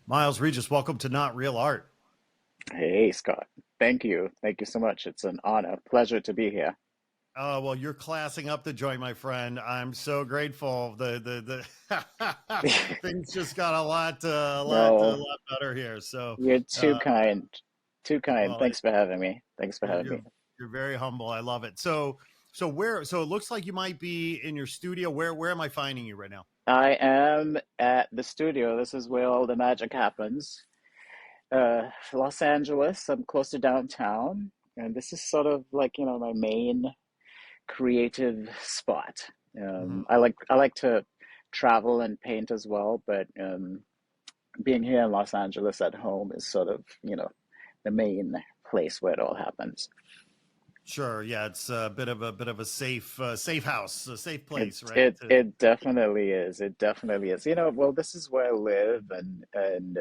Miles Regis, welcome to Not Real Art. Hey, Scott. Thank you. Thank you so much. It's an honor, pleasure to be here. Oh, well, you're classing up the joint, my friend. I'm so grateful. The things just got a No, lot better here. So, you're uh, too kind. Too kind. well, Thanks for having me. Thanks for you're having you're me. you're very humble. I love it. So it looks like you might be in your studio. Where am I finding you right now? I am at the studio. This is where all the magic happens. Los Angeles. I'm close to downtown, and this is sort of like, my main creative spot. Mhm. I like to travel and paint as well, but being here in Los Angeles at home is sort of, the main place where it all happens. Sure. Yeah, it's a bit of a safe house, a safe It place, right? it it definitely is. It definitely is. Well, this is where I live, and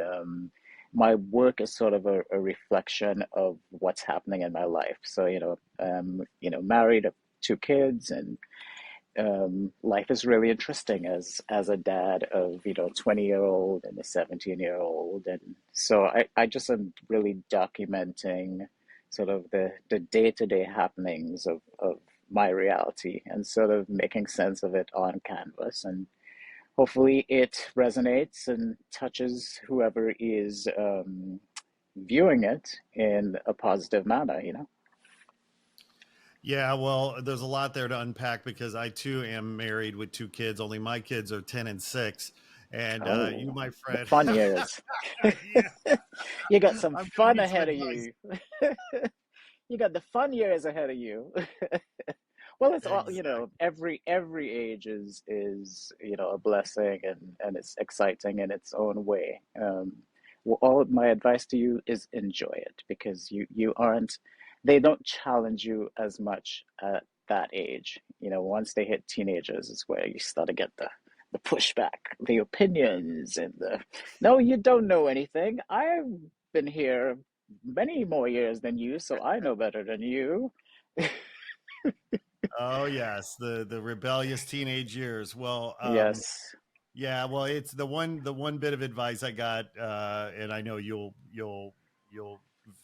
my work is sort of a reflection of what's happening in my life. So, married, two kids, and life is really interesting as a dad of 20-year-old and a 17-year-old, and so I just am really documenting sort of the day-to-day happenings of my reality and sort of making sense of it on canvas, and hopefully it resonates and touches whoever is viewing it in a positive manner. Yeah, well, there's a lot there to unpack because I too am married with two kids. Only my kids are 10 and 6. And you, Oh, my the friend, fun years. yeah, You got some I'm giving fun you some ahead of advice. you. You got the fun years ahead of you. Well, it's all, Exactly. every age is a blessing, and it's exciting in its own way. Well, all of my advice to you is enjoy it, because you aren't they don't challenge you as much at that age. Once they hit teenagers is where you start to get the pushback, the opinions, and the no, you don't know anything. I've been here many more years than you, so I know better than you. Oh yes, the rebellious teenage years. Well, Yes. yeah, well, it's the one bit of advice I got, and I know you'll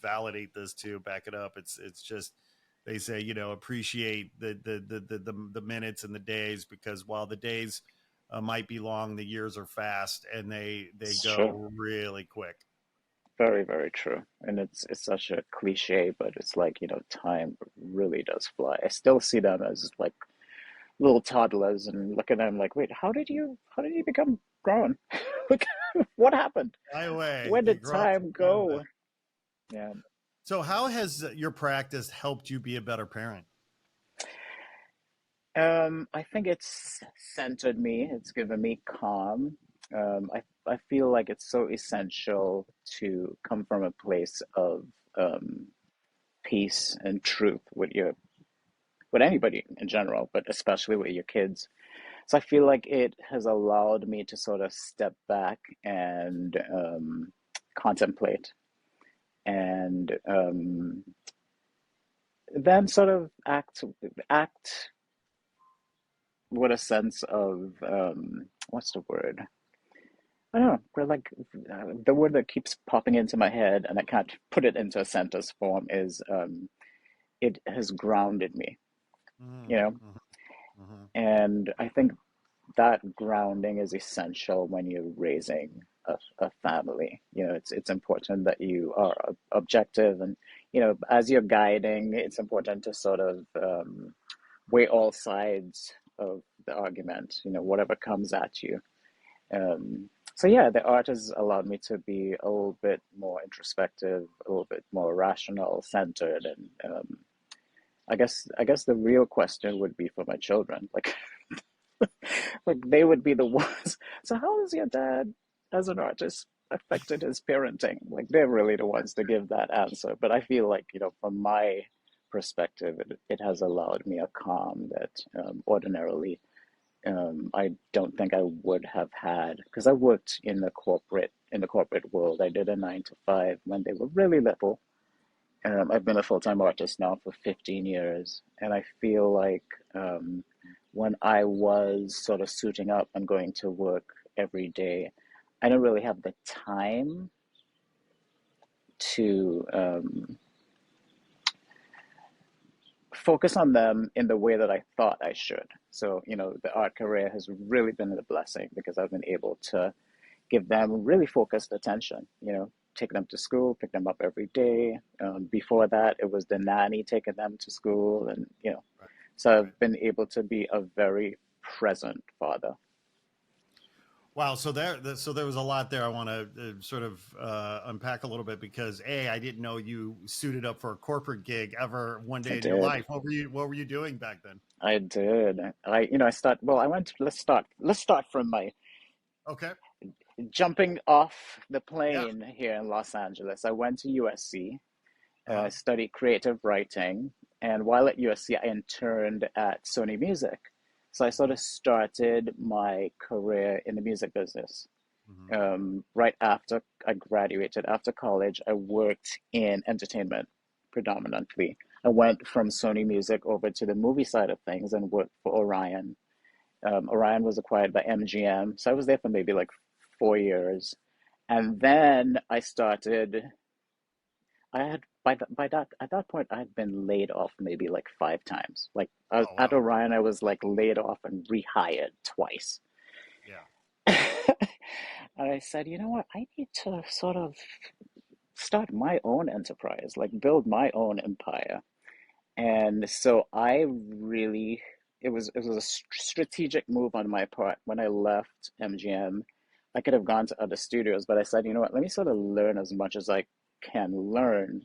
validate this too, back it up. It's just they say appreciate the minutes and the days, because while the days might be long, the years are fast, and they It's true. go really quick. Very, very true. And it's such a cliche, but it's like, time really does fly. I still see them as like little toddlers and look at them like, wait, how did you become grown? Like, what happened? Fly away, Where you did grow up and time fly away. go? Yeah. So, how has your practice helped you be a better parent? I think it's centered me. It's given me calm. I feel like it's so essential to come from a place of um, peace and truth with anybody in general, but especially with your kids. So I feel like it has allowed me to sort of step back and contemplate, and then sort of act with a sense of what's the word? I don't know. We're like the word that keeps popping into my head, and I can't put it into a sentence form. Is it has grounded me, you Mm, know, mhm, mhm. and I think that grounding is essential when you're raising a family. It's important that you are objective, and as you're guiding, it's important to sort of weigh all sides of the argument. Whatever comes at you. So yeah, the art has allowed me to be a little bit more introspective, a little bit more rational, centered, and I guess the real question would be for my children, like they would be the ones. So how has your dad, as an artist, affected his parenting? Like they're really the ones to give that answer. But I feel like, from my perspective, it has allowed me a calm that ordinarily I don't think I would have had, because I worked in the corporate world. I did a 9 to 5 when they were really little. I've been a full-time artist now for 15 years, and I feel like when I was sort of suiting up and going to work every day, I don't really have the time to focus on them in the way that I thought I should. So, the art career has really been a blessing because I've been able to give them really focused attention, take them to school, pick them up every day. Before that, it was the nanny taking them to school. And, Right. so Right. I've been able to be a very present father. Wow. So there was a lot there. I want to sort of unpack a little bit because I didn't know you suited up for a corporate gig ever one I day in your did. life. What were you doing back then? I did. Well, let's start from my Okay. jumping off the Yeah. plane here in Los Angeles. I went to USC, Uh-huh. studied creative writing, and while at USC, I interned at Sony Music. So I sort Hmm. of started my career in the music business. Hmm. Right after I graduated, after college, I worked in entertainment predominantly. I went from Sony Music over to the movie side of things and worked for Orion. Orion was acquired by MGM, so I was there for maybe like 4 years, and then I started. I had by that at that point I had been laid off maybe like 5 times. Like Oh at wow. Orion, I was like laid off and rehired twice. Yeah. And I said, you know what? I need to sort of start my own enterprise, like build my own empire. And so I really, it was a strategic move on my part when I left MGM. I could have gone to other studios, but I said, you know what, let me sort of learn as much as I can learn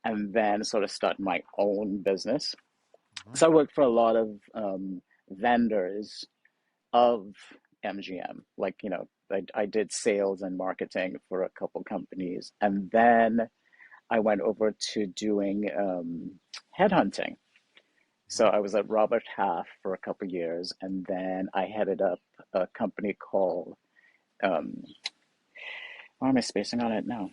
and then sort of start my own business. Hmm. So I worked for a lot of vendors of MGM. Like, I did sales and marketing for a couple companies. And then I went over to doing headhunting. So Hmm. I was at Robert Half for a couple of years, and then I headed up a company called, um, why am I spacing on it now?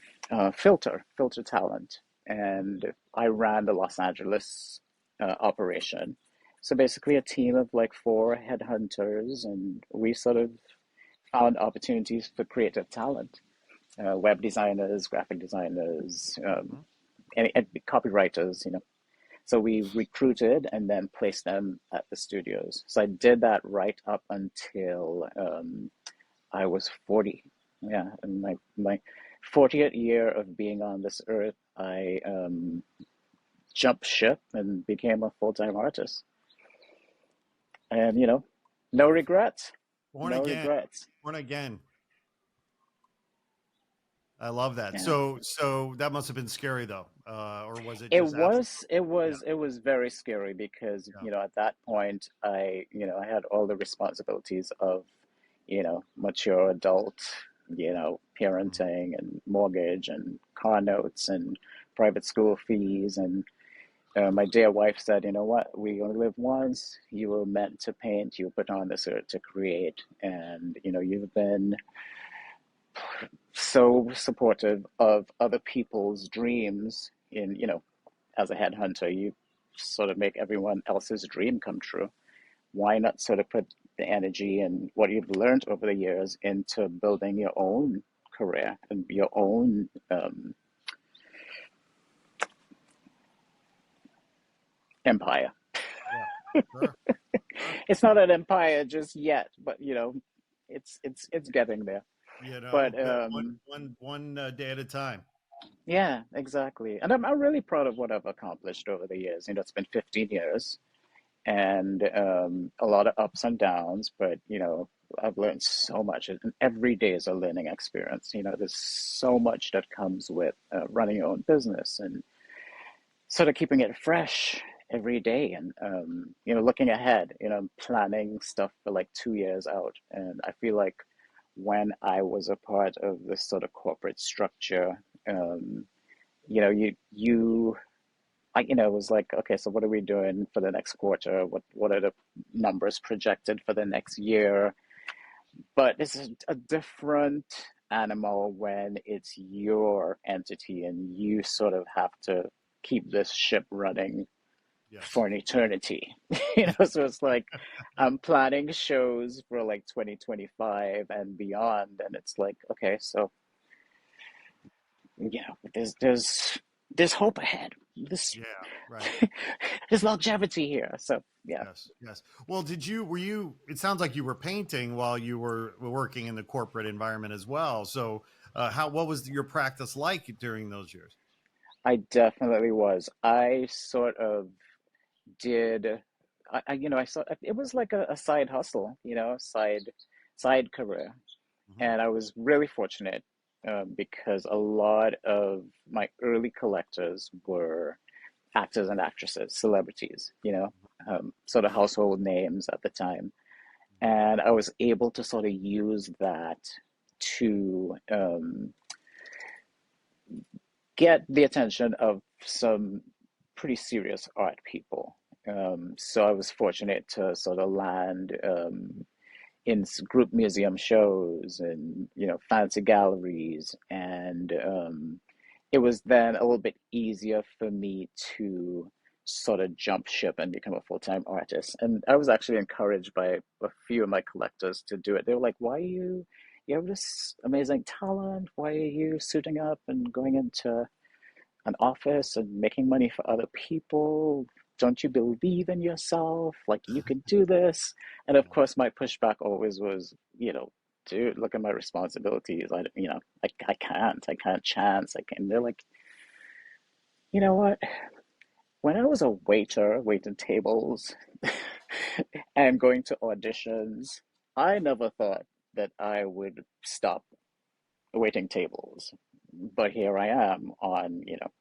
Filter Talent. And I ran the Los Angeles operation. So basically, a team of like four headhunters, and we sort of found opportunities for creative talent, web designers, graphic designers, Hmm. and copywriters, So we recruited and then placed them at the studios. So I did that right up until I was 40. Yeah, and my 40th year of being on this earth, I jumped ship and became a full-time artist. And no Beautiful. regrets. Born No again. regrets. Born again. I love that. Yeah. So that must have been scary though, or was it It just absolutely? was it Yeah. was it was very scary because, Yeah. at that point I had all the responsibilities of, mature adult, Mhm. parenting and mortgage and car notes and private school fees. And my dear wife said, you know what, we only live once. You were meant to paint. You were put on this earth to create. And, you've been so supportive of other people's dreams as a headhunter, you sort of make everyone else's dream come true. Why not sort of put the energy and what you've learned over the years into building your own career and your own empire? Yeah. Sure. Sure. It's not an empire just yet, but it's getting there. But One day at a time. yeah, exactly. And I'm really proud of what I've accomplished over the years. It's been 15 years and a lot of ups and downs, but I've learned so much, and every day is a learning experience. There's so much that comes with running your own business and sort of keeping it fresh every day, and looking ahead. Planning stuff for like 2 years out, and I feel like when I was a part of this sort of corporate structure, you it was like, okay, so what are we doing for the next quarter? What are the numbers projected for the next year? But it's a different animal when it's your entity and you sort of have to keep this ship running Yes. for an eternity. You know, so it's like I'm planning shows for like 2025 and beyond, and it's like, okay, so you know, there's hope ahead. This Yeah. Right. there's longevity here. So yeah, Yes, yes. Well, were you, it sounds like you were painting while you were working in the corporate environment as well. So, what was your practice like during those years? I definitely was. I sort of did. You know, I saw it was like a side hustle, you know, side career, Hmm. and I was really fortunate because a lot of my early collectors were actors and actresses, celebrities, you know, sort of household names at the time. And I was able to sort of use that to get the attention of some pretty serious art people. So I was fortunate to sort of land in group museum shows and you know fancy galleries, and it was then a little bit easier for me to sort of jump ship and become a full-time artist. And I was actually encouraged by a few of my collectors to do it. They were like, why are you have this amazing talent, why are you suiting up and going into an office and making money for other people? Don't you believe in yourself? Like you can do this? And of Yeah. course, my pushback always was, you know, dude, look at my responsibilities. You know, I can't chance. I can. They're like, you know what? When I was a waiter, waiting tables and going to auditions, I never thought that I would stop waiting tables. But here I am on, you know,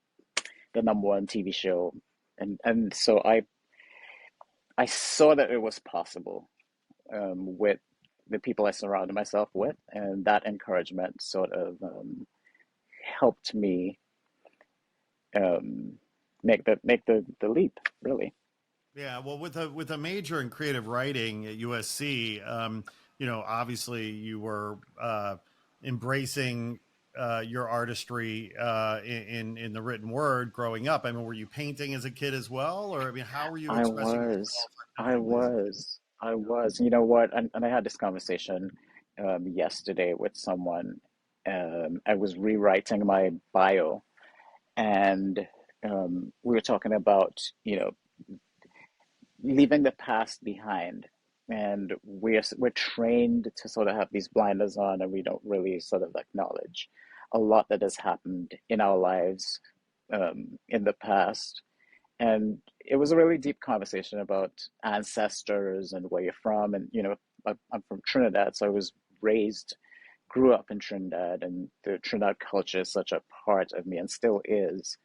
the number one TV show, and so I saw that it was possible with the people I surrounded myself with, and that encouragement sort of helped me um, make the leap. Really, Yeah, well, with a major in creative writing at USC, obviously you were embracing your artistry in the written word growing up. I mean, were you painting as a kid as well, or I mean, how were you I expressing was, yourself in different ways as a kid? I was. You know what? And I had this conversation yesterday with someone. I was rewriting my bio, and we were talking about, you know, leaving the past behind. And we're trained to sort of have these blinders on, and we don't really sort of acknowledge a lot that has happened in our lives in the past. And it was a really deep conversation about ancestors and where you're from. And you know, I'm from Trinidad, so I was raised, grew up in Trinidad, and the Trinidad culture is such a part of me and still is.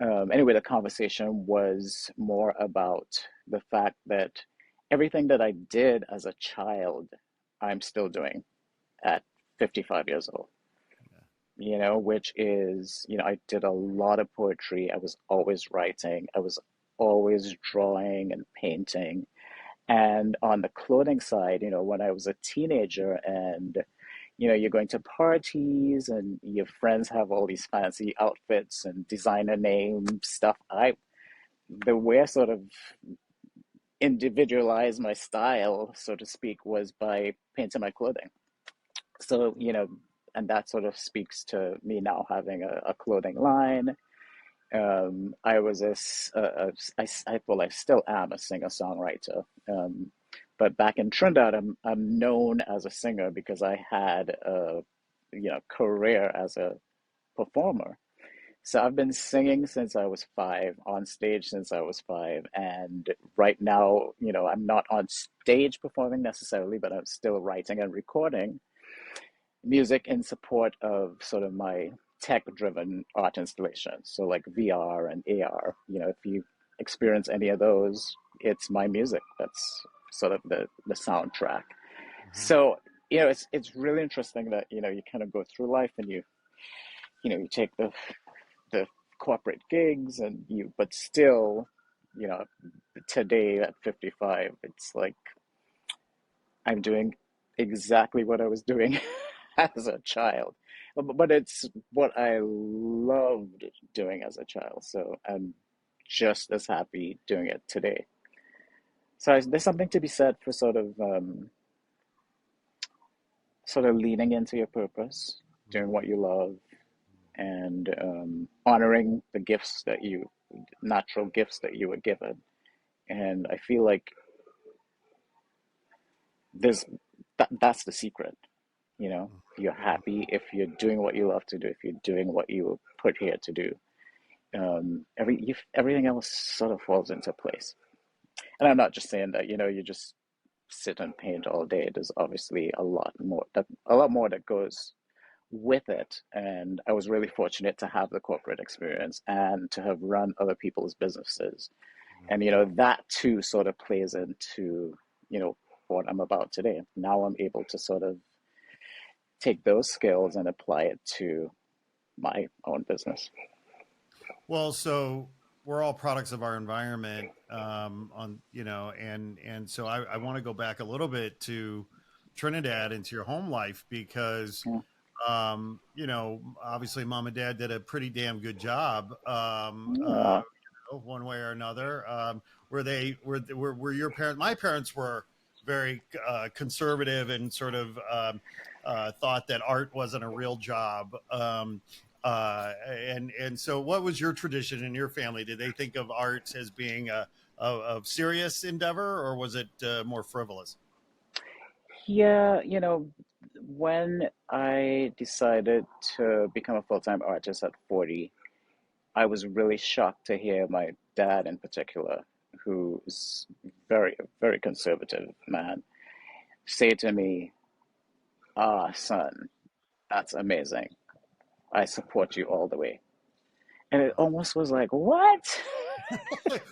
Anyway, the conversation was more about the fact that everything that I did as a child, I'm still doing at 55 years old. Yeah. You know, which is, you know, I did a lot of poetry. I was always writing. I was always drawing and painting. And on the clothing side, you know, when I was a teenager and you know, you're going to parties and your friends have all these fancy outfits and designer name stuff. The way I sort of individualized my style, so to speak, was by painting my clothing. So, you know, and that sort of speaks to me now having a clothing line. I was well, I still am a singer-songwriter. But back in Trinidad, I'm known as a singer because I had a you know career as a performer. So I've been singing since I was five, on stage since I was five, and right now, you know, I'm not on stage performing necessarily, but I'm still writing and recording music in support of sort of my tech-driven art installations. So like VR and AR, you know, if you experience any of those, it's my music. That's sort of the soundtrack. Hmm. So, you know, it's really interesting that, you know, you kind of go through life and you know, you take the corporate gigs and you but still, you know, today at 55, it's like I'm doing exactly what I was doing as a child. But it's what I loved doing as a child. So just as happy doing it today. So there's something to be said for sort of leaning into your purpose, doing what you love, and honoring the natural gifts that you were given. And I feel like there's that's the secret. You know, you're happy if you're doing what you love to do, if you're doing what you were put here to do. Everything else sort of falls into place. And I'm not just saying that, you just sit and paint all day. There's obviously a lot more that goes with it. And I was really fortunate to have the corporate experience and to have run other people's businesses. And that too sort of plays into, what I'm about today. Now I'm able to sort of take those skills and apply it to my own business. Well, so we're all products of our environment, on and so I want to go back a little bit to Trinidad and to your home life because Yeah. obviously mom and dad did a pretty damn good job, Yeah. one way or another. Were your parents? My parents were very conservative and sort of thought that art wasn't a real job. And so, what was your tradition in your family? Did they think of art as being a serious endeavor, or was it more frivolous? Yeah, when I decided to become a full-time artist at 40, I was really shocked to hear my dad in particular, who's very, very conservative man, say to me, "Ah, son, that's amazing. I support you all the way." And it almost was like, "What?"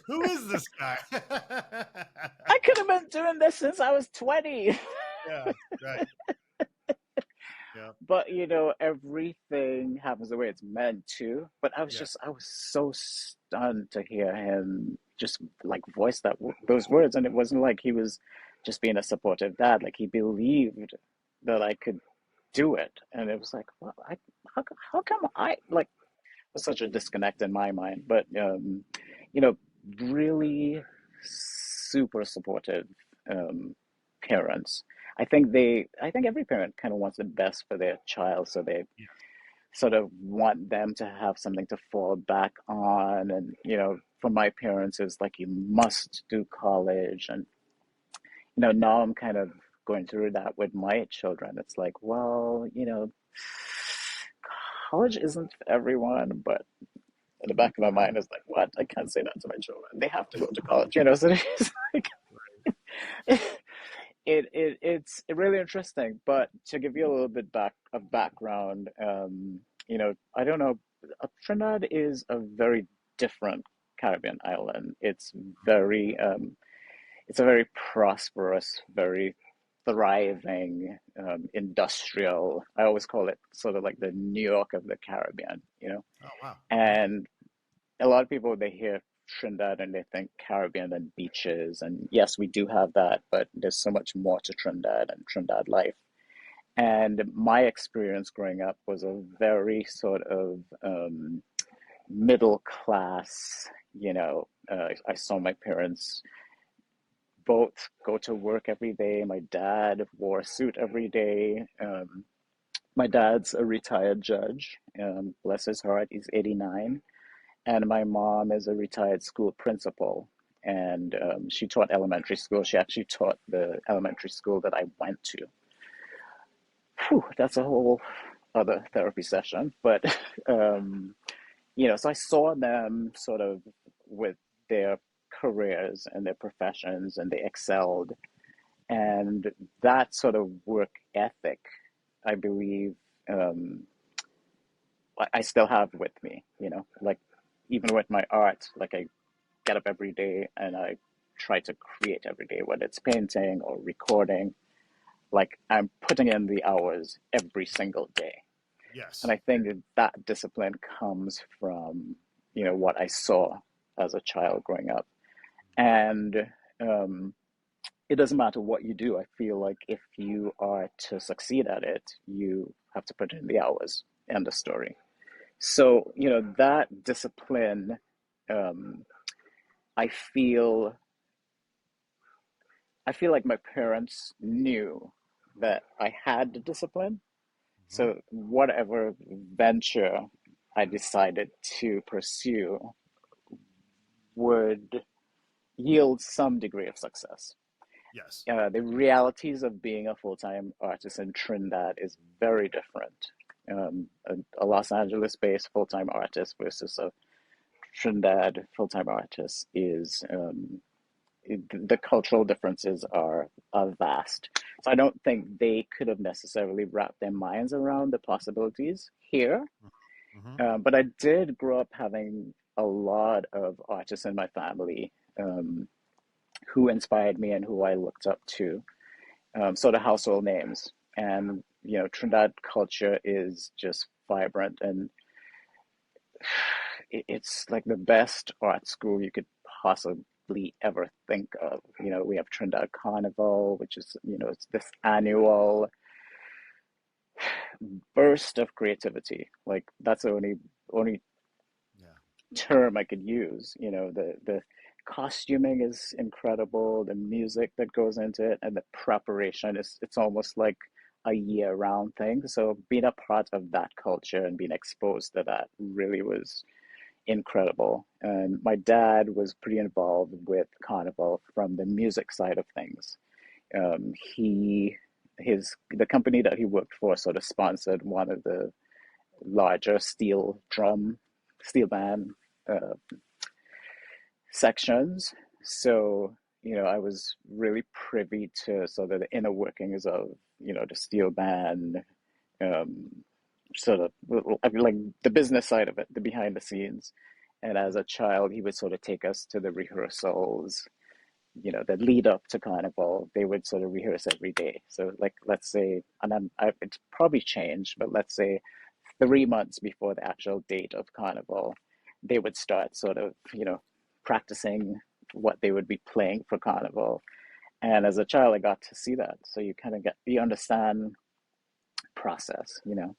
Who is this guy? I could have been doing this since I was 20. Yeah, right. Yeah, But everything happens the way it's meant to. But yeah, I was so stunned to hear him just like voice those words, and it wasn't like he was just being a supportive dad. Like he believed that I could do it, and it was like, well, how come I like was such a disconnect in my mind? But you know, really super supportive um, parents. I think every parent kind of wants the best for their child, so they yeah. sort of want them to have something to fall back on. And for my parents, it's like you must do college, and now I'm kind of going through that with my children. It's like, well, college isn't for everyone, but in the back of my mind is like, what? I can't say that to my children. They have to go to college, so it's like it's really interesting. But to give you a little bit of background, I don't know, Trinidad is a very different Caribbean island. It's a very prosperous, very thriving, industrial. I always call it sort of like the New York of the Caribbean. Oh, wow. Okay. And a lot of people, they hear Trinidad and they think Caribbean and beaches. And yes, we do have that, but there's so much more to Trinidad and Trinidad life. And my experience growing up was a very sort of middle class. I saw my parents both go to work every day. My dad wore a suit every day. My dad's a retired judge. Bless his heart, he's 89. And my mom is a retired school principal. And she taught elementary school. She actually taught the elementary school that I went to. Whew, that's a whole other therapy session. But, so I saw them sort of with their careers and their professions, and they excelled. And that sort of work ethic, I believe, um, I still have with me, like even with my art, like I get up every day and I try to create every day, whether it's painting or recording. Like I'm putting in the hours every single day. And Yes. I think that discipline comes from, what I saw as a child growing up. And um, it doesn't matter what you do. I feel like if you are to succeed at it, you have to put in the hours. End of story. So, that discipline, um, I feel I feel like my parents knew that I had the discipline. Hmm. So whatever venture I decided to pursue would yield some degree of success. Yes. The realities of being a full-time artist in Trinidad is very different. A Los Angeles-based full-time artist versus a Trinidad full-time artist is the cultural differences are vast. So I don't think they could have necessarily wrapped their minds around the possibilities here. Hmm. But I did grow up having a lot of artists in my family who inspired me and who I looked up to, sort of household names. And, Trinidad culture is just vibrant and it's like the best art school you could possibly ever think of. We have Trinidad Carnival, which is, it's this annual burst of creativity. Like that's the only Yeah. term I could use. The costuming is incredible, the music that goes into it, and the preparation is it's almost like a year round thing. So being a part of that culture and being exposed to that really was incredible. And my dad was pretty involved with Carnival from the music side of things. He the company that he worked for sort of sponsored one of the larger steel band uh, sections. So, I was really privy to sort of the inner workings of, the steel band, um, sort of, I mean, like the business side of it, the behind the scenes. And as a child, he would sort of take us to the rehearsals, that lead up to Carnival. They would sort of rehearse every day. So, like, let's say, and it's probably changed, but let's say 3 months before the actual date of Carnival, they would start sort of, practicing what they would be playing for Carnival. And as a child, I got to see that. So you understand process, you don't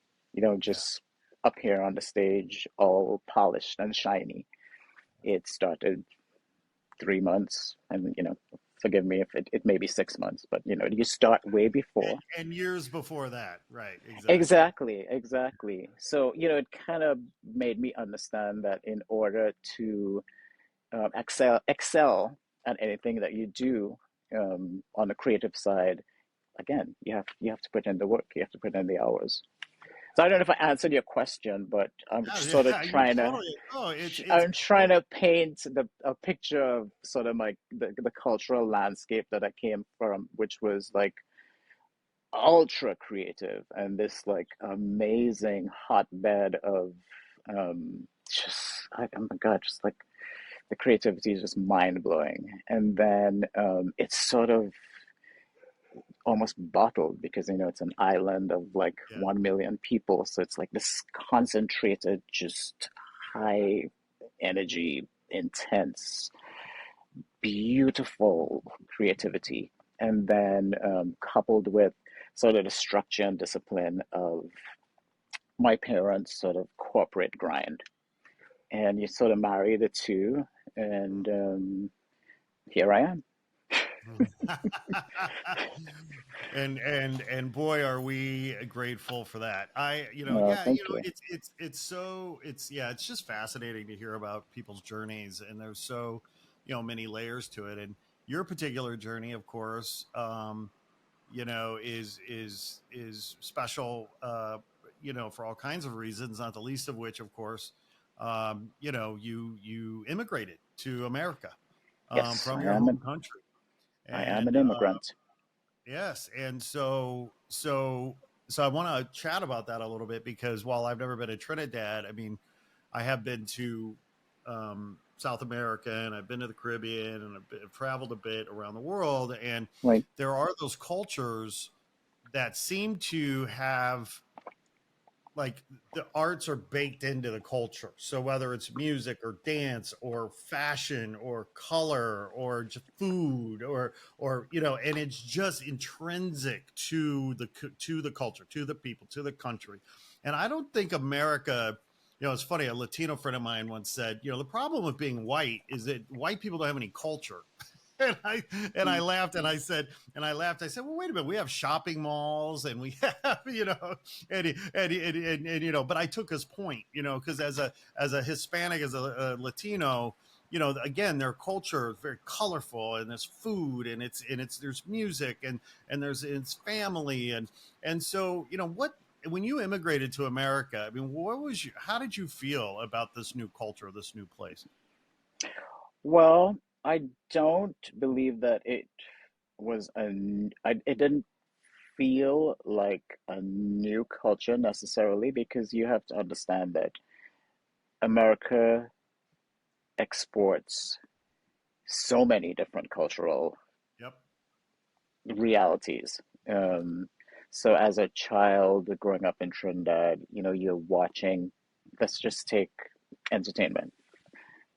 Yeah. just appear on the stage all polished and shiny. It started 3 months and, forgive me if it may be 6 months, but, you start way before. And years before that, right? Exactly. Exactly, exactly. So, it kind of made me understand that in order to excel at anything that you do on the creative side, again, you have to put in the work, you have to put in the hours. So I don't know if I answered your question, but I'm Yeah, sort of yeah, you trying to totally. Oh, it's I'm trying to paint a picture of sort of like the cultural landscape that I came from, which was like ultra creative and this like amazing hotbed of just oh my god, just like the creativity is just mind blowing. And then it's sort of almost bottled because it's an island of like yeah, 1 million people, so it's like this concentrated, just high energy, intense, beautiful creativity. And then coupled with sort of the structure and discipline of my parents' sort of corporate grind. And you sort of marry the two, and here I am. mhm. And boy, are we grateful for that. Yeah, Thank you. it's just fascinating to hear about people's journeys, and there's so many layers to it. And your particular journey, of course, is special, for all kinds of reasons, not the least of which, of course, you immigrated to America Yes, from your home country. I am an And immigrant. yes, and so I want to chat about that a little bit, because while I've never been to Trinidad, I mean, I have been to South America, and I've been to the Caribbean, and I've traveled a bit around the world, and Like, there are those cultures that seem to have, like, the arts are baked into the culture. So whether it's music or dance or fashion or color or just food or and it's just intrinsic to the culture, to the people, to the country. And I don't think America It's funny. A Latino friend of mine once said, the problem with being white is that white people don't have any culture. and I and I laughed and I said I said, well, wait a minute, we have shopping malls and we have but I took his point, because as a Hispanic, as a Latino, again, their culture is very colorful, and there's food, and there's music, and it's family, and so what when you immigrated to America, I mean, how did you feel about this new culture, this new place? Well, I don't believe that it didn't feel like a new culture necessarily, because you have to understand that America exports so many different cultural Yep. realities. Um, so as a child growing up in Trinidad, you're watching, let's just take entertainment,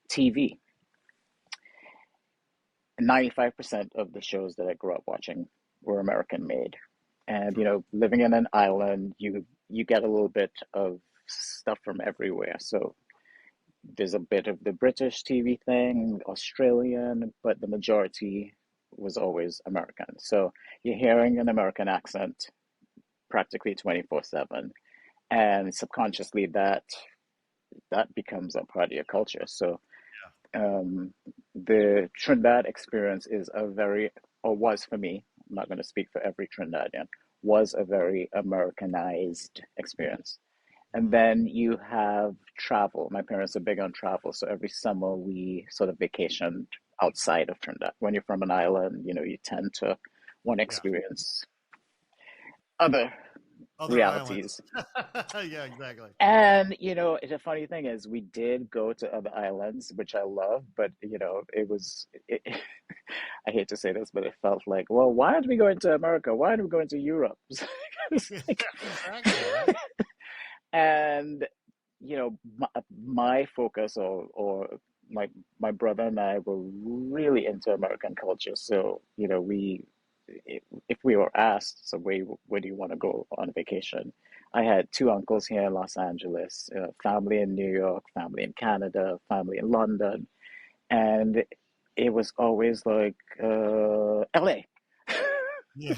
TV. 95% of the shows that I grew up watching were American made. And, Sure. living in an island, you get a little bit of stuff from everywhere. So there's a bit of the British TV thing, Australian, but the majority was always American. So you're hearing an American accent practically 24/7, and subconsciously that becomes a part of your culture. So um, the Trinidad experience is a very, or was for me, I'm not going to speak for every Trinidadian, was a very Americanized experience. And Mhm. then you have travel. My parents are big on travel, so every summer we sort of vacationed outside of Trinidad. When you're from an island, you tend to want to Yeah. experience other Other islands. realities. Yeah, exactly. And the funny thing is, we did go to other islands, which I love, but I hate to say this, but it felt like, well, why aren't we going to America? Why aren't we going to Europe? It's Yeah, like, exactly. Right. and my focus, or my brother and I were really into American culture. So if we were asked, so where do you want to go on vacation? I had two uncles here in Los Angeles, family in New York, family in Canada, family in London, and it was always like LA. Yeah.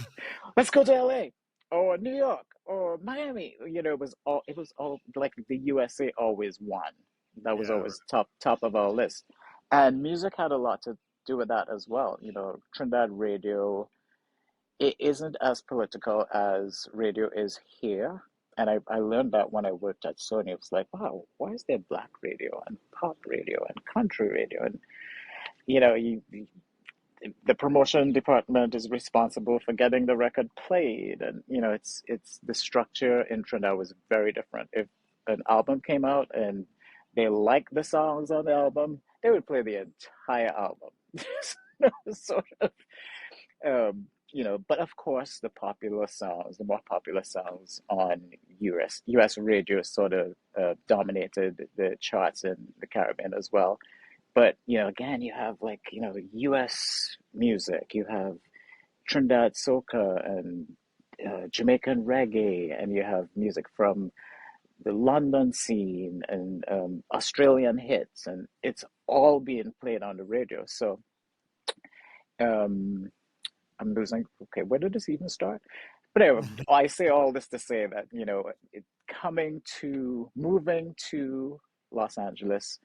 Let's go to LA or New York or Miami. It was all like the USA always won. That was Yeah. always top of our list. And music had a lot to do with that as well. Trinidad radio, it isn't as political as radio is here. And I learned that when I worked at Sony. It was like, wow, why is there black radio and pop radio and country radio? And the promotion department is responsible for getting the record played, and it's the structure in Trinidad was very different. If an album came out and they liked the songs on the album, they would play the entire album. Sort of, but of course, the more popular songs on US radio sort of dominated the charts in the Caribbean as well. But again, you have like U.S. music, you have Trinidad soca and Jamaican reggae, and you have music from the London scene and Australian hits, and it's all being played on the radio. So um, I'm losing. Okay, where did this even start? But anyway, I say all this to say that moving to Los Angeles,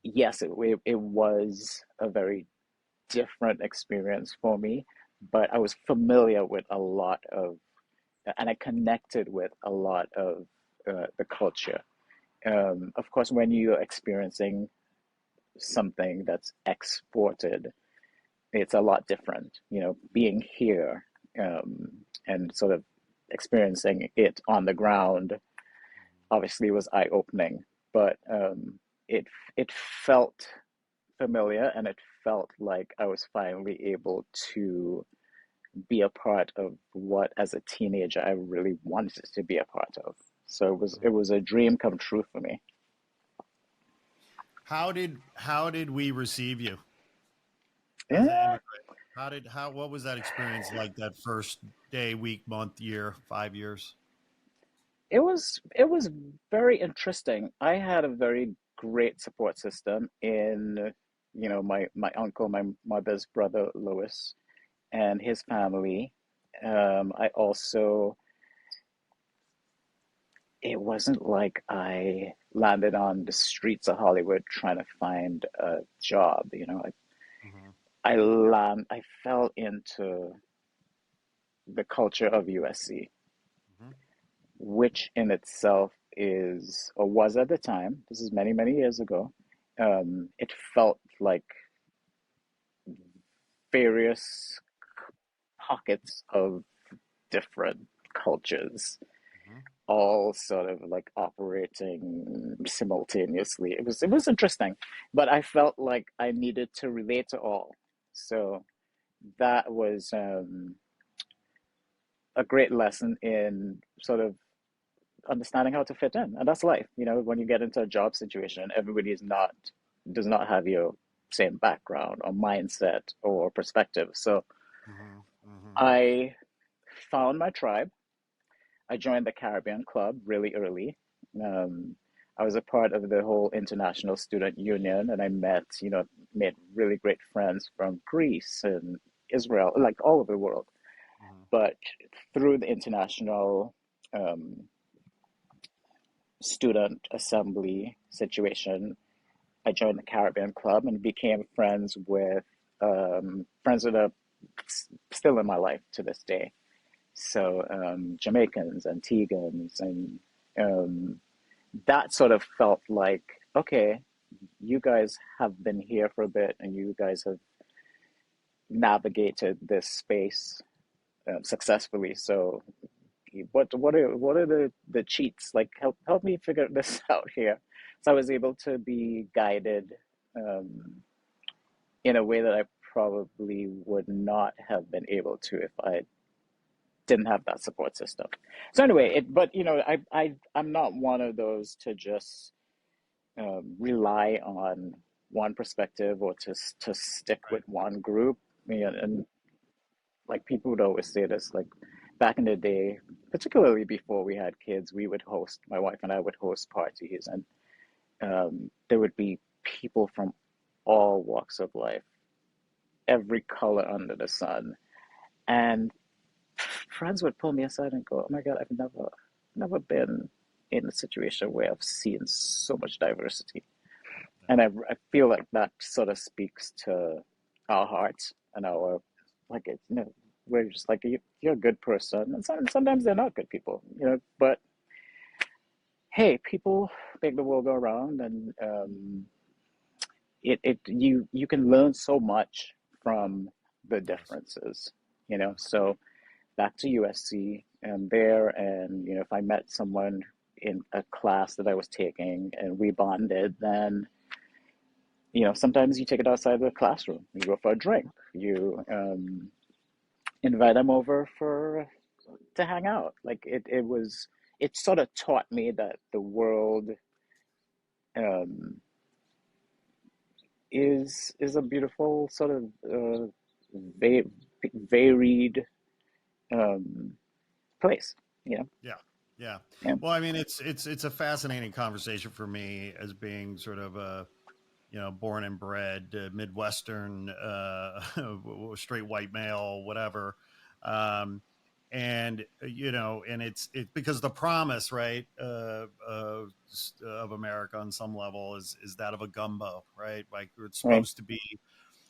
yes, it was a very different experience for me, but I was familiar with a lot of, and I connected with a lot of the culture. Of course, when you're experiencing something that's exported, it's a lot different. Being here and sort of experiencing it on the ground obviously was eye-opening, but it felt familiar, and it felt like I was finally able to be a part of what, as a teenager, I really wanted to be a part of. So it was a dream come true for me. How did we receive you as an Yeah, immigrant? What was that experience like, that first day, week, month, year, 5 years? it was very interesting. I had a very great support system in, my uncle, my mother's brother Louis, and his family. I also, it wasn't like I landed on the streets of Hollywood trying to find a job. Mm-hmm. I fell into the culture of USC, Mm-hmm. which in itself is, or was at the time, this is many, many years ago, it felt like various pockets of different cultures, Mm-hmm. all sort of like operating simultaneously. It was interesting, but I felt like I needed to relate to all. So that was a great lesson in sort of understanding how to fit in, and that's life. When you get into a job situation, everybody does not have your same background or mindset or perspective. So Mm-hmm. Mm-hmm. I found my tribe. I joined the Caribbean Club really early. Um, I was a part of the whole International Student Union, and I made really great friends from Greece and Israel, like all over the world. Mm-hmm. But through the international um, student assembly situation, I joined the Caribbean Club and became friends that are still in my life to this day. So Jamaicans, Antiguans, and um, that sort of felt like, okay, you guys have been here for a bit, and you guys have navigated this space successfully. So what are the cheats? Like, help me figure this out here. So I was able to be guided um, in a way that I probably would not have been able to if I didn't have that support system. So anyway, Right. but I'm not one of those to just rely on one perspective or to stick Right. with one group. And like people would always say this, like back in the day, particularly before we had kids, my wife and I would host parties, and there would be people from all walks of life, every color under the sun. And friends would pull me aside and go, "Oh my God, I've never been in a situation where I've seen so much diversity." Yeah. And I feel like that sort of speaks to our hearts and our, like, we're just like, you're a good person. And sometimes they're not good people, but hey, people make the world go around, and you can learn so much from the Yes. differences, Yes. so back to USC and there, and if I met someone in a class that I was taking and we bonded, then sometimes you take it outside the classroom. You go for a drink. You invite them over for to hang out. Like it sort of taught me that the world um, is a beautiful sort of va- varied um, place. You know, Yeah. Yeah. yeah, Well, I mean, it's a fascinating conversation for me as being sort of a born and bred Midwestern, straight white male, whatever. Um, and and it's because the promise, right, of America on some level is that of a gumbo, right? Like it's right,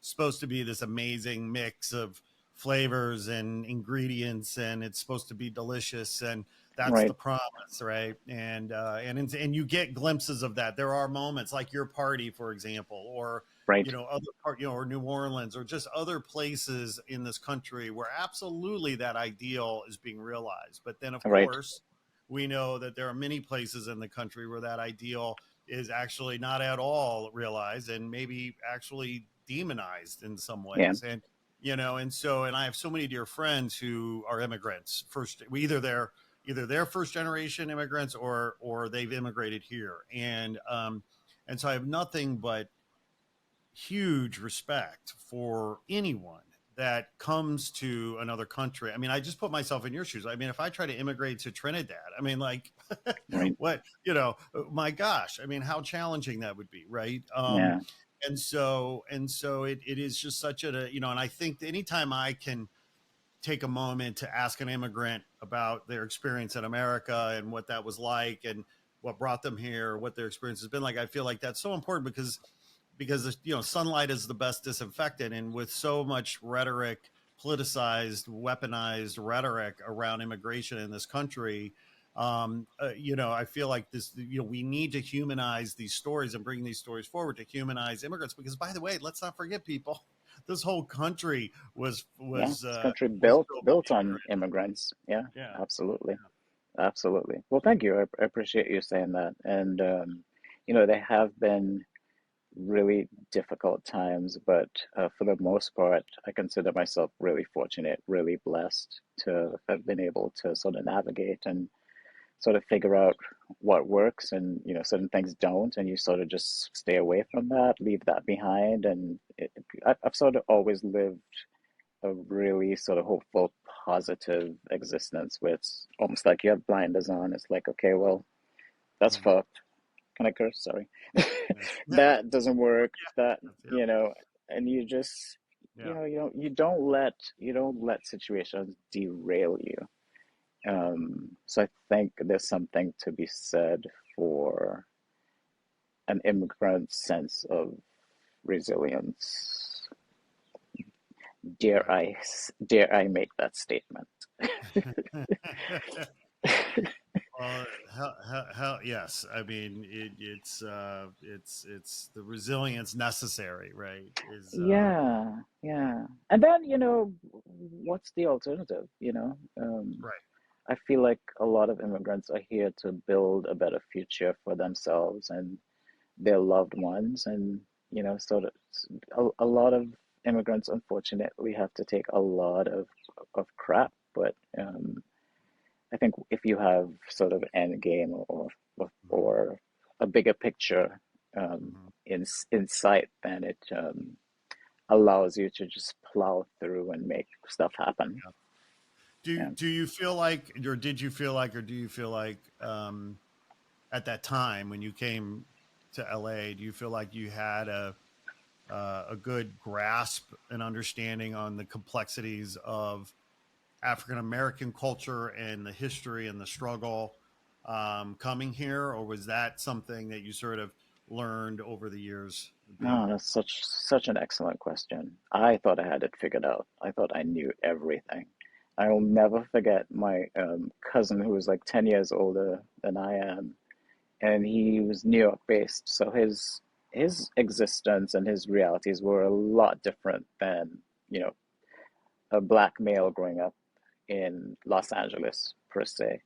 supposed to be this amazing mix of flavors and ingredients, and it's supposed to be delicious, and that's right, the promise, right? And you get glimpses of that. There are moments like your party, for example, or right, other part, or New Orleans, or just other places in this country where absolutely that ideal is being realized. But then, of right, course, we know that there are many places in the country where that ideal is actually not at all realized, and maybe actually demonized in some yeah, ways. And and I have so many dear friends who are immigrants. First, either they're first generation immigrants, or they've immigrated here, and so I have nothing but huge respect for anyone that comes to another country. I mean, I just put myself in your shoes. I mean, if I try to immigrate to Trinidad, I mean, like, Right. what, my gosh, I mean, how challenging that would be, right? Yeah. And so it is just such and I think that anytime I can take a moment to ask an immigrant about their experience in America and what that was like and what brought them here, what their experience has been like, I feel like that's so important because sunlight is the best disinfectant, and with so much rhetoric, politicized, weaponized rhetoric around immigration in this country, I feel like we need to humanize these stories and bring these stories forward to humanize immigrants, because, by the way, let's not forget, people, this whole country was Yeah. was This uh country was built built built on on immigrants. immigrants. Yeah, Yeah. absolutely. Absolutely. Well, thank you. I appreciate you saying that. And there have been really difficult times, but for the most part, I consider myself really fortunate, really blessed to have been able to sort of navigate and sort of figure out what works and, certain things don't, and you sort of just stay away from that, leave that behind. And I've sort of always lived a really sort of hopeful, positive existence where it's almost like you have blinders on. It's like, okay, well, that's Mhm. fucked. Can I curse? Sorry. Yeah. That doesn't work. That, Yeah. you know, and you just, Yeah. you don't let situations derail you. So I think there's something to be said for an immigrant's sense of resilience. Dare Right. I, dare I make that statement? Well, yes. I mean, it's the resilience necessary, right? Is Yeah, yeah. And then, what's the alternative, right. I feel like a lot of immigrants are here to build a better future for themselves and their loved ones. And, sort of a lot of immigrants, unfortunately, have to take a lot of crap. But I think if you have sort of end game or, Mhm. or a bigger picture Mhm. in sight, then it allows you to just plow through and make stuff happen. Yeah. Do Yeah. do you feel like, or did you feel like, or do you feel like, at that time when you came to LA, do you feel like you had a good grasp and understanding on the complexities of African American culture and the history and the struggle, coming here, or was that something that you sort of learned over the years being No, here? that's such an excellent question. I thought I had it figured out. I thought I knew everything. I will never forget my cousin who was like 10 years older than I am, and he was New York based. So his existence and his realities were a lot different than, you know, a black male growing up in Los Angeles per se.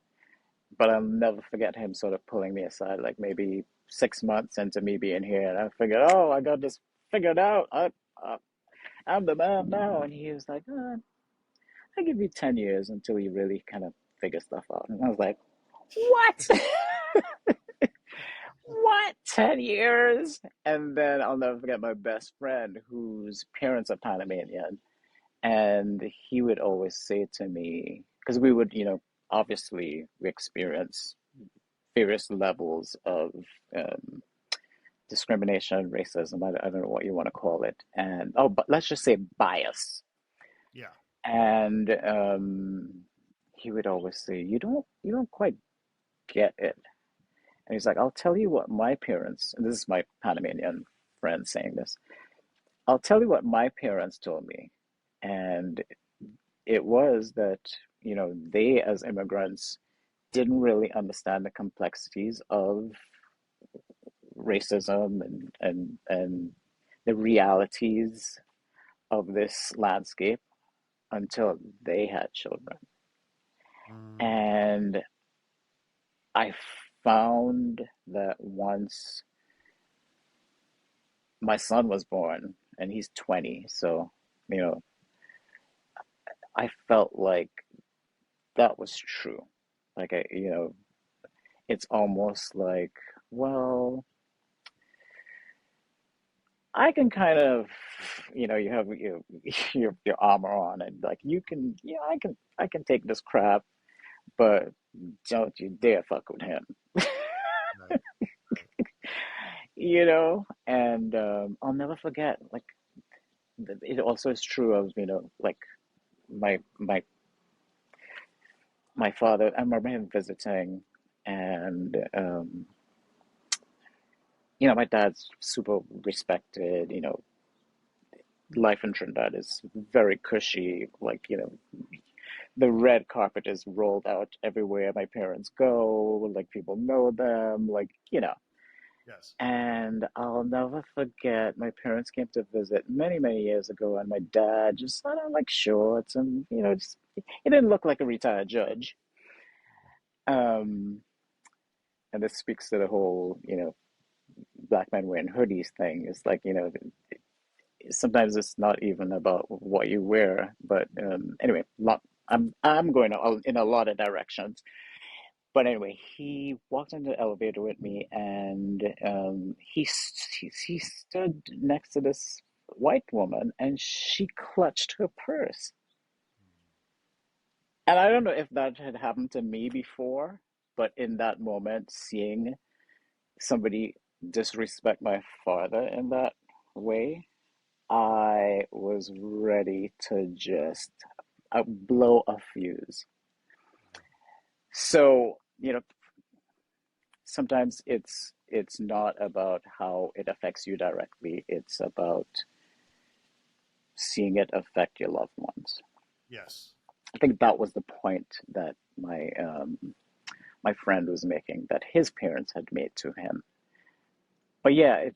But I'll never forget him sort of pulling me aside, like maybe 6 months into me being here, and I figured, oh, I got this figured out. I'm the man now. And he was like, I give you 10 years until you really kind of figure stuff out. And I was like, what? What? 10 years? And then I'll never forget my best friend whose parents are Panamanian. And he would always say to me, because we would, obviously we experience various levels of um, discrimination, racism. I don't know what you want to call it, and but let's just say bias. Yeah. And he would always say, "You don't quite get it." And he's like, "I'll tell you what my parents." And this is my Panamanian friend saying this. I'll tell you what my parents told me, and it was that they as immigrants didn't really understand the complexities of racism and the realities of this landscape until they had children. Mm, And I found that once my son was born, and he's 20, so, you know, I felt like that was true. Like, it's almost like, well, I can kind of, you have your armor on, and like you can, I can take this crap, but don't you dare fuck with him. Right. Right. And I'll never forget. Like it also is true of, like my my my father. I remember him visiting, and my dad's super respected. Life in Trinidad is very cushy. Like, the red carpet is rolled out everywhere my parents go. Like, people know them. Like, Yes. And I'll never forget, my parents came to visit many, many years ago, and my dad just had on like shorts and, he didn't look like a retired judge. Um, and this speaks to the whole, black men wearing hoodies thing. It's like, sometimes it's not even about what you wear, but anyway, I'm going in a lot of directions. But anyway, he walked into the elevator with me, and he stood next to this white woman, and she clutched her purse. And I don't know if that had happened to me before, but in that moment, seeing somebody disrespect my father in that way, I was ready to just blow a fuse. So, sometimes it's not about how it affects you directly. It's about seeing it affect your loved ones. Yes. I think that was the point that my friend was making, that his parents had made to him. But yeah,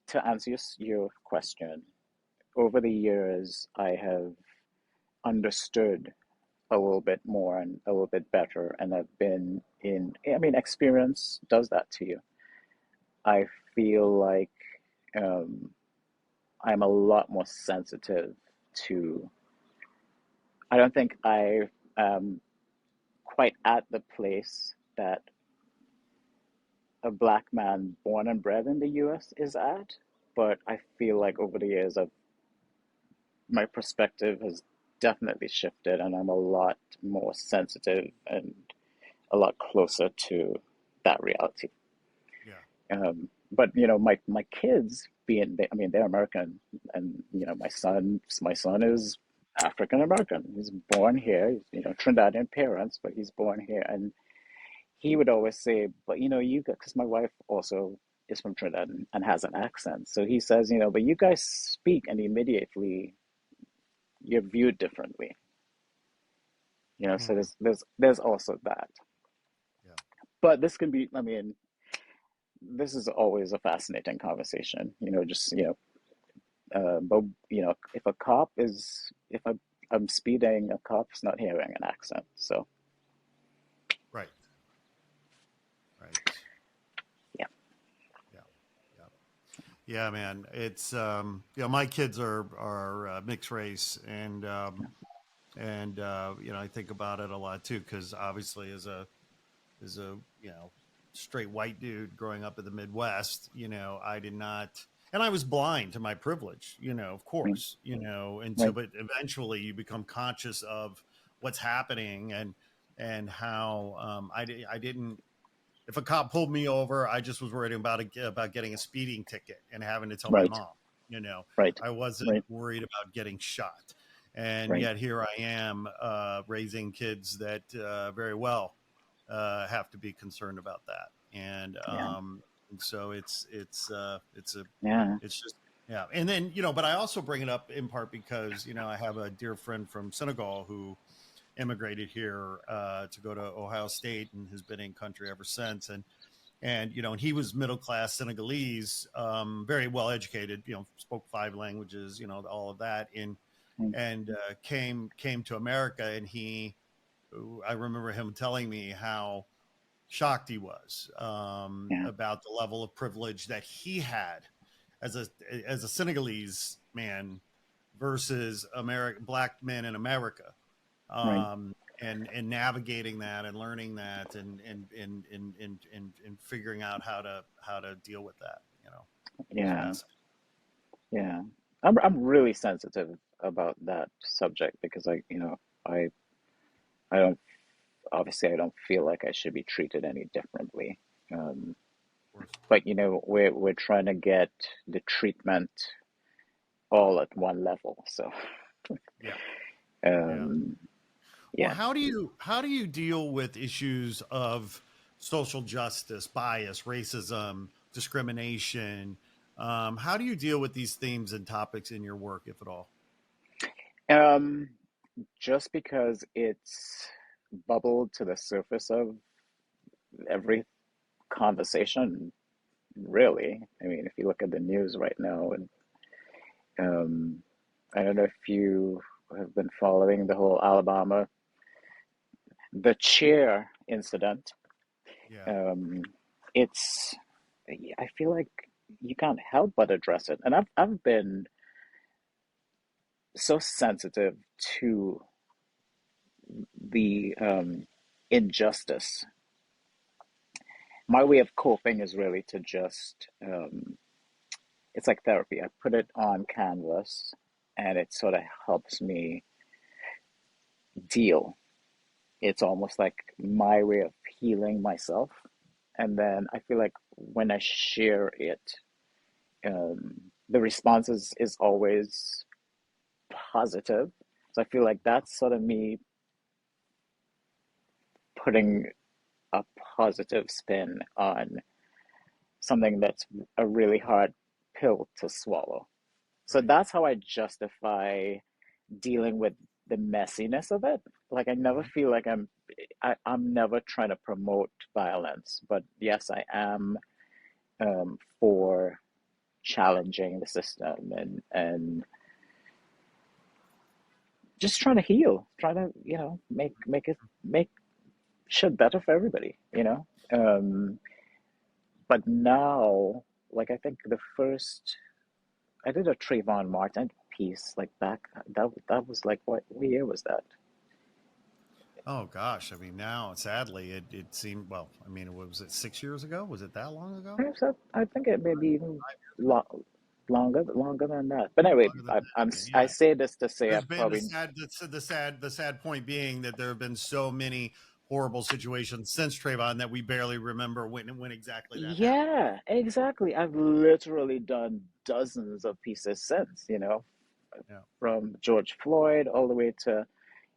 to answer your question, over the years I have understood a little bit more and a little bit better, and I've been I mean, experience does that to you. I feel like um, I'm a lot more sensitive to. I don't think I am quite at the place that a black man born and bred in the U.S. is at, but I feel like over the years, my perspective has definitely shifted, and I'm a lot more sensitive and a lot closer to that reality. Yeah. But my kids I mean, they're American, and my son is African American. He's born here. He's, Trinidadian parents, but he's born here, and he would always say, "But because my wife also is from Trinidad and has an accent, so he says, but you guys speak, and immediately you're viewed differently." So Hmm. there's also that. Yeah. But this can be, I mean, this is always a fascinating conversation. Just but if I'm speeding, a cop's not hearing an accent. So Right. Right. yeah, Yeah. Yeah. Yeah, man. It's my kids are mixed race, and I think about it a lot too, because obviously as a straight white dude growing up in the Midwest, I did not, and I was blind to my privilege, of right, course, and so, right, but eventually you become conscious of what's happening, and how I didn't. If a cop pulled me over, I just was worried about getting a speeding ticket and having to tell my right, mom. right, I wasn't right, worried about getting shot, and right. yet here I am raising kids that very well have to be concerned about that, Yeah, and so yeah, it's just yeah, and then but I also bring it up in part because I have a dear friend from Senegal who immigrated here to go to Ohio State and has been in country ever since, and he was middle class Senegalese, very well educated, spoke 5 languages, all of that, mm, and came to America, and I remember him telling me how shocked he was yeah, about the level of privilege that he had as a Senegalese man versus black men in America, right. um, and navigating that and learning that and figuring out how to deal with that. It was Yeah. fascinating. Yeah. I'm really sensitive about that subject because I I don't obviously I don't feel like I should be treated any differently. Um, Of course. but we're trying to get the treatment all at one level. So Yeah. Yeah. um, Well, yeah. how do you deal with issues of social justice, bias, racism, discrimination? How do you deal with these themes and topics in your work, if at all? Um, just because it's bubbled to the surface of every conversation, really. I mean, if you look at the news right now, and um, I don't know if you have been following the whole Alabama, the chair incident. Yeah. Um, it's, I feel like you can't help but address it. And I've been so sensitive to the injustice. My way of coping is really to just, it's like therapy. I put it on canvas and it sort of helps me deal. It's almost like my way of healing myself. And then I feel like when I share it, the response is always positive. So I feel like that's sort of me putting a positive spin on something that's a really hard pill to swallow. So Right. that's how I justify dealing with the messiness of it. Like I never Hmm. feel like I'm never trying to promote violence, but yes, I am for challenging the system and just trying to heal, trying to make shit better for everybody. But now, like I think the first I did a Trayvon Martin piece like back that was like what year was that? Oh gosh, I mean, now sadly, it seemed well. I mean, what was it 6 years ago? Was it that long ago? I think it may be even 5 years ago? lo longer than that. But anyway, Longer than that? I Yeah. say this to say I There's been probably the sad point being that there have been so many horrible situations since Trayvon that we barely remember when exactly that happened. yeah, exactly. I've literally done dozens of pieces since, Yeah. from George Floyd all the way to,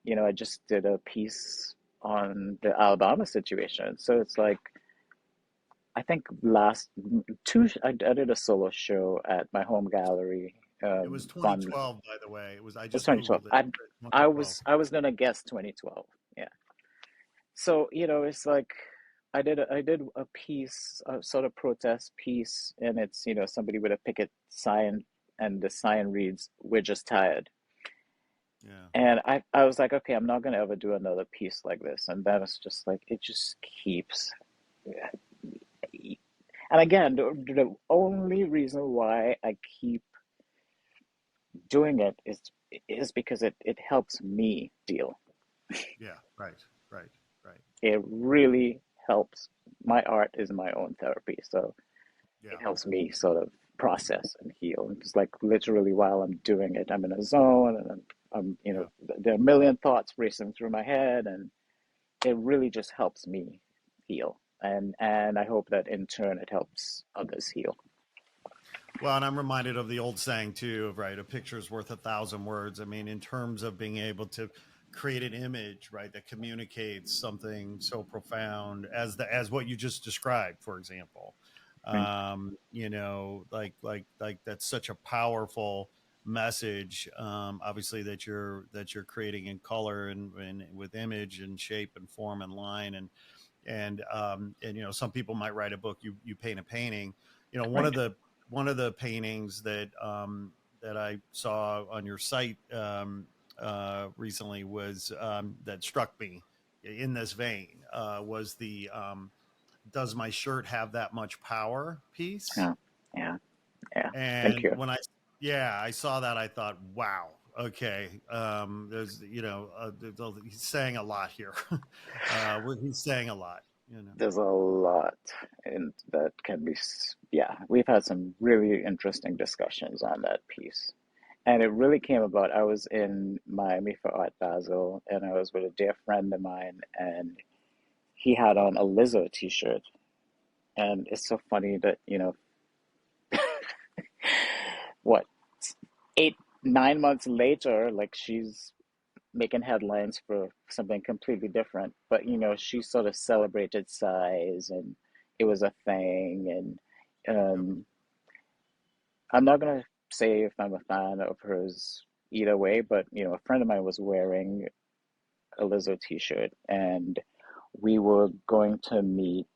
I just did a piece on the Alabama situation. So it's like I think last I did a solo show at my home gallery. It was Fun. 2012, by the way. It was. I It's just 2012. googled it. 2012. I was gonna guess 2012. Yeah. So, it's like I did a piece, a sort of protest piece, and it's, somebody with a picket sign, and the sign reads, "We're just tired." Yeah. And I was like, okay, I'm not gonna ever do another piece like this. And then it's just like it just keeps. And again, the only reason why I keep doing it is because it helps me deal. Yeah. Right. Right. Right. It really helps. My art is my own therapy, so it Yeah. helps me sort of process and heal. And it's like literally while I'm doing it, I'm in a zone, and Yeah. there are a million thoughts racing through my head, and it really just helps me heal. And I hope that in turn it helps others heal. Well, and I'm reminded of the old saying too, right? A picture is worth 1,000 words. I mean, in terms of being able to create an image, right, that communicates something so profound as as what you just described, for example. Right, Like that's such a powerful message. Obviously, that you're creating in color and with image and shape and form and line and some people might write a book. You paint a painting. You know, right. one of the paintings that I saw on your site recently was that struck me in this vein was the "Does my shirt have that much power?" piece. Yeah, yeah, yeah. Thank And you. when I saw that, I thought, wow, okay, there's he's saying a lot here. He's saying a lot. you know. There's a lot in that can be, yeah, we've had some really interesting discussions on that piece. And it really came about. I was in Miami for Art Basel, and I was with a dear friend of mine, and he had on a Lizzo t-shirt. And it's so funny that, what, 8, 9 months later, like she's making headlines for something completely different. But, she sort of celebrated size and it was a thing. And Yep. I'm not going to say if I'm a fan of hers either way, but, a friend of mine was wearing a Lizzo t-shirt and we were going to meet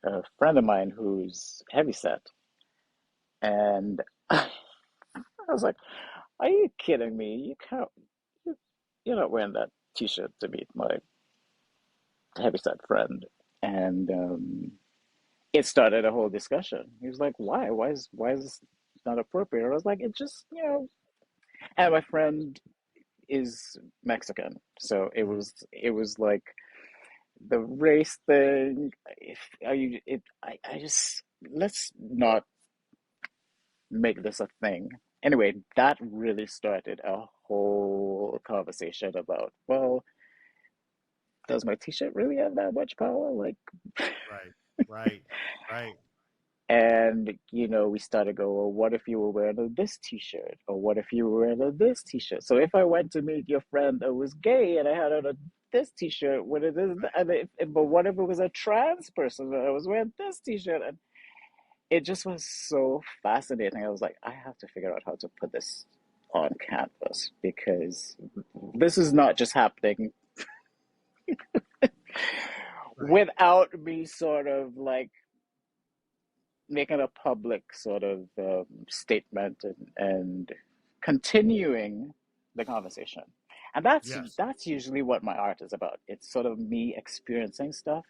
a friend of mine who's heavyset. And I was like, are you kidding me? You can't, you- you're not wearing that t-shirt to meet my heavyset friend. And it started a whole discussion. He was like, why? Why is this not appropriate? I was like, it just, and my friend is Mexican. So it Mhm. was it was like the race thing. If are you it I just let's not make this a thing. Anyway, that really started a whole conversation about, well, does my t-shirt really have that much power? Like, Right. Right. Right. and we started go, well, what if you were wearing this t-shirt? Or what if you were wearing this t-shirt? So if I went to meet your friend that was gay and I had on this t-shirt with it is, Right. and but what if it was a trans person that I was wearing this t-shirt? And it just was so fascinating. I was like, I have to figure out how to put this on canvas because this is not just happening Right. without me sort of like making a public sort of statement and continuing the conversation. And that's Yes. that's usually what my art is about. It's sort of me experiencing stuff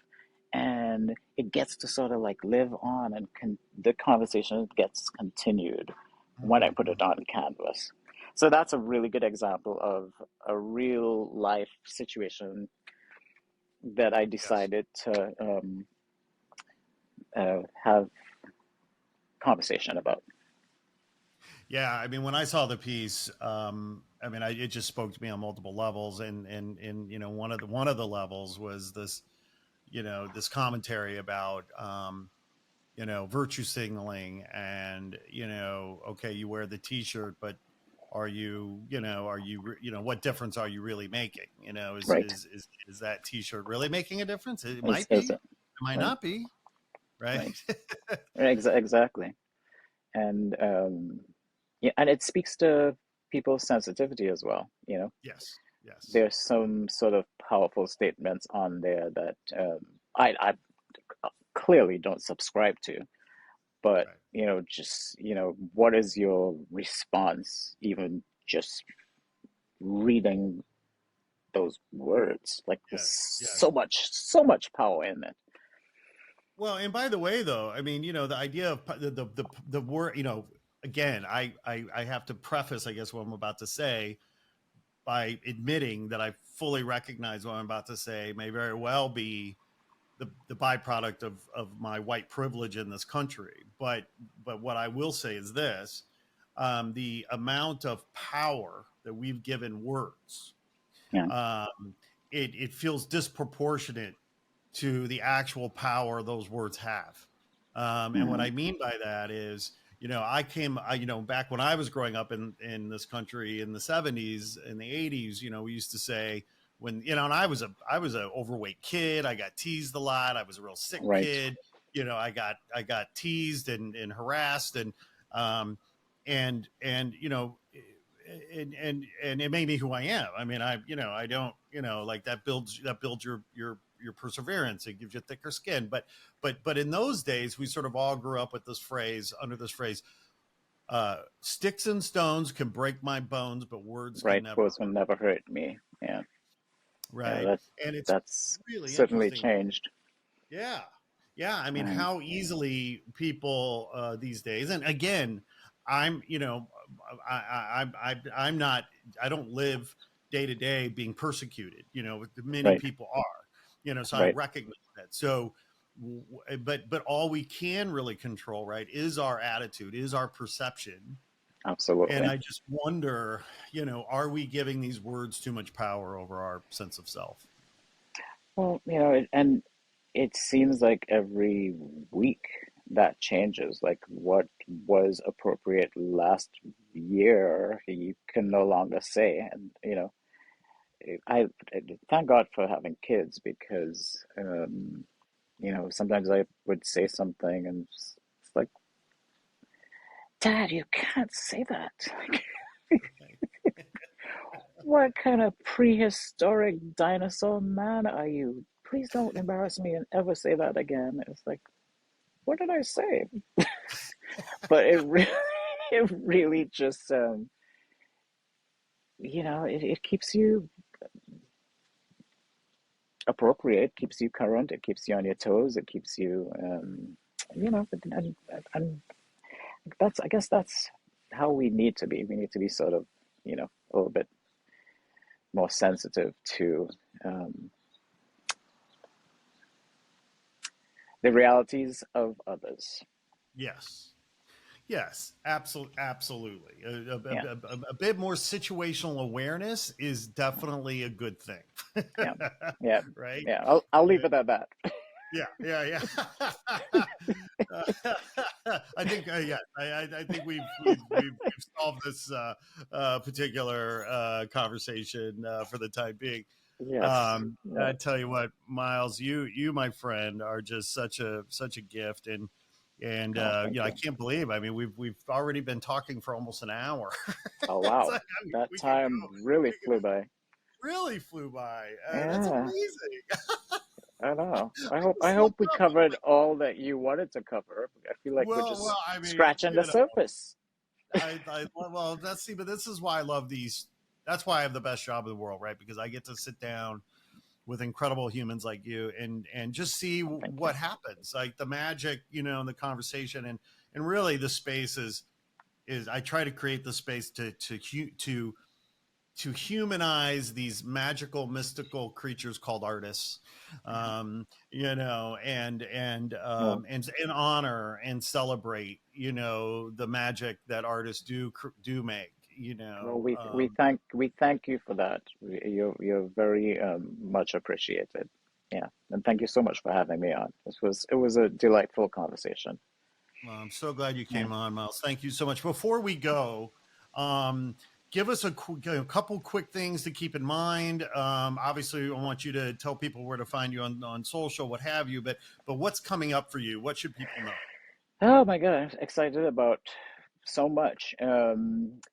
and it gets to sort of like live on and the conversation gets continued when I put Hmm. it on canvas. So that's a really good example of a real life situation that I Yes. decided to have conversation about. Yeah, I mean, when I saw the piece, I mean, it just spoke to me on multiple levels, and one of the levels was this, this commentary about, virtue signaling, and okay, you wear the T-shirt, but what difference are you really making? Right. Is that T-shirt really making a difference? It might Is be, it it might right? not be, right? Right. Exactly. And yeah, and it speaks to people's sensitivity as well. Yes, yes, There's some sort of powerful statements on there that I clearly don't subscribe to. But right. just what is your response? Even just reading those words, like there's Yes, so yes. much, so much power in it. Well, and by the way, though, I mean, the idea of the word, again, I have to preface, I guess, what I'm about to say by admitting that I fully recognize what I'm about to say may very well be the byproduct of my white privilege in this country. But what I will say is this: the amount of power that we've given words, Yeah. um, it feels disproportionate to the actual power those words have. And what I Hmm. mean by that is, back when I was growing up in this country in the 70s and the 80s, we used to say when, and I was a overweight kid. I got teased a lot. I was a real sick Right. kid. I got teased and harassed um, and, and it made me who I am. I mean, I don't, like that builds your perseverance. It gives you thicker skin. But in those days, we sort of all grew up with this phrase under this phrase, sticks and stones can break my bones, but words can Right. never Words hurt. will never hurt me. Yeah. Yeah. Right. That And it's that's really certainly interesting. changed. Yeah. Yeah. I mean, Right. how easily people these days, and again, I'm, I'm not, I don't live day to day being persecuted, many Right. people are. So I Right. recognize that. So but all we can really control, right, is our attitude, is our perception. And Absolutely. I just wonder, are we giving these words too much power over our sense of self? Well, and it seems like every week that changes. Like what was appropriate last year, you can no longer say. And, I thank God for having kids because, sometimes I would say something and it's like, Dad, you can't say that. Right. What kind of prehistoric dinosaur man are you? Please don't embarrass me and ever say that again. It's like, what did I say? But it really, it really just, it keeps you appropriate, keeps you current, it keeps you on your toes, it keeps you, and I guess that's how we need to be. We need to be sort of, a little bit more sensitive to um, the realities of others. Yes. Yes, absolutely. Yeah, A bit more situational awareness is definitely a good thing, yeah, yeah, right? yeah. I'll leave it at that. Yeah, yeah, yeah. I think, yeah, I think we've solved this particular conversation for the time being. Yes. Yeah. I tell you what, Miles, you my friend are just such a gift, and Oh, thank I you. can't believe. I mean, we've already been talking for almost an hour. Oh, It's wow. like I mean, That we could time go. really We could flew by. really flew by. That's Yeah, amazing. I know. I I hope I just hope looked we up. I'm covered like, all that you wanted to cover. I feel like we're well, just I mean, scratching the surface. well, that's see, but this is why I love these. That's why I have the best job in the world, right? Because I get to sit down with incredible humans like you and just see Oh, thank you. what happens, like the magic, in the conversation, and really the space is I try to create the space to humanize these magical, mystical creatures called artists, Yeah. Well, and honor and celebrate, the magic that artists do make, well, we thank you for that. You're very much appreciated. Yeah, and thank you so much for having me on. It was a delightful conversation. Well, I'm so glad you Yeah. came on, Miles. Thank you so much. Before we go, give us a couple quick things to keep in mind. Obviously, I want you to tell people where to find you on social, what have you. But what's coming up for you? What should people know? Oh my God, I'm excited about so much.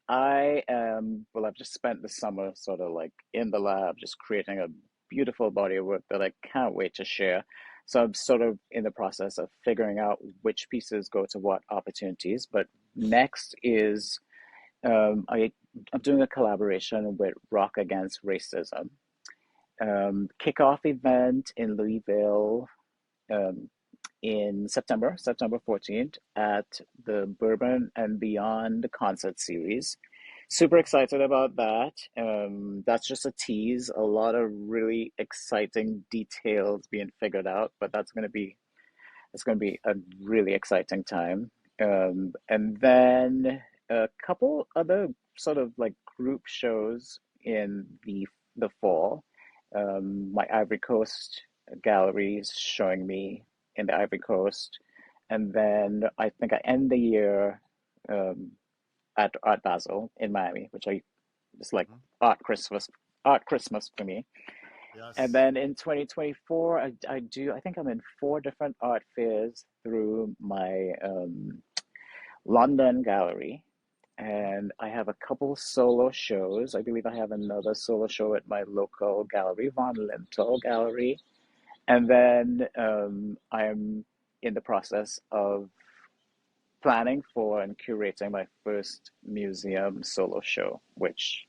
I am, well, I've just spent the summer sort of like in the lab, just creating a beautiful body of work that I can't wait to share. So I'm sort of in the process of figuring out which pieces go to what opportunities. But next is I'm doing a collaboration with Rock Against Racism. Kickoff event in Louisville, um, in September 14th, at the Bourbon and Beyond concert series. Super excited about that. That's just a tease. A lot of really exciting details being figured out, but it's going to be a really exciting time. And then a couple other sort of like group shows in the fall. My Ivory Coast gallery is showing me in the Ivory Coast, and then I think I end the year um, at Art Basel in Miami, which I it's like Mhm. art Christmas, art Christmas for me. And Yes. then in 2024, I think I'm in four different art fairs through my London gallery. Mhm. And I have a couple solo shows. I believe I have another solo show at my local gallery, Von Lintel Gallery. And then I'm in the process of planning for and curating my first museum solo show, which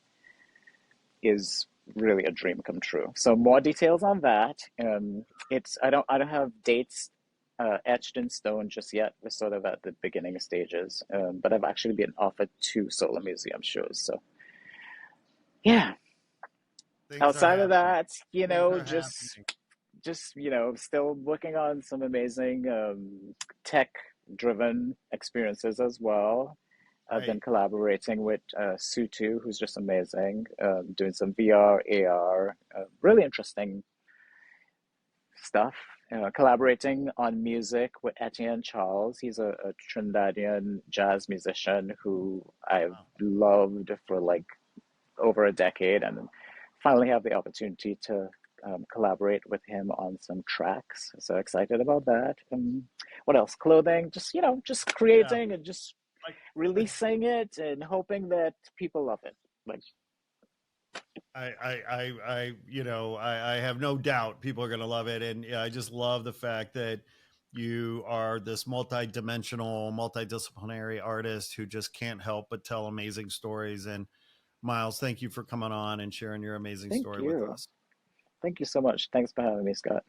is really a dream come true. So more details on that. It's I don't have dates etched in stone just yet. We're sort of at the beginning stages, but I've actually been offered two solo museum shows. So yeah, Things are outside of happening. that, Things are just happening. just, still working on some amazing tech-driven experiences as well. I've been Right. collaborating with Sutu, who's just amazing, doing some VR, AR, really interesting stuff. Collaborating on music with Etienne Charles. He's a Trinidadian jazz musician who I've Wow. loved for like over a decade, and finally have the opportunity to collaborate with him on some tracks. So excited about that. What else? Clothing, just Yeah. creating and just Like, like releasing it and hoping that people love it. Like, I have no doubt people are going to love it. And yeah, I just love the fact that you are this multi-dimensional, multidisciplinary artist who just can't help but tell amazing stories. And Miles, thank you for coming on and sharing your amazing thank story with you. us. Thank you so much. Thanks for having me, Scott.